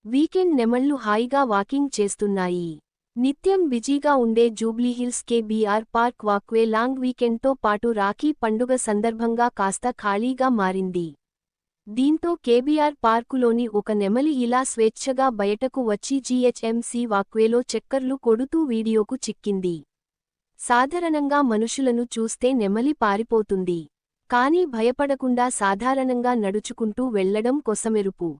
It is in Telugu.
వీకెండ్ నెమళ్లు హాయిగా వాకింగ్ చేస్తున్నాయి. నిత్యం బిజీగా ఉండే Jubilee Hills KBR park walkway long వీకెండ్తో పాటు రాఖీ పండుగ సందర్భంగా కాస్త ఖాళీగా మారింది. దీంతో కేబీఆర్ పార్కులోని ఒక నెమలి ఇలా స్వేచ్ఛగా బయటకు వచ్చి జీహెచ్ఎంసీ వాక్వేలో చక్కర్లు కొడుతూ వీడియోకు చిక్కింది. సాధారణంగా మనుషులను చూస్తే నెమలి పారిపోతుంది. కానీ భయపడకుండా సాధారణంగా నడుచుకుంటూ వెళ్లడం కొసమెరుపు.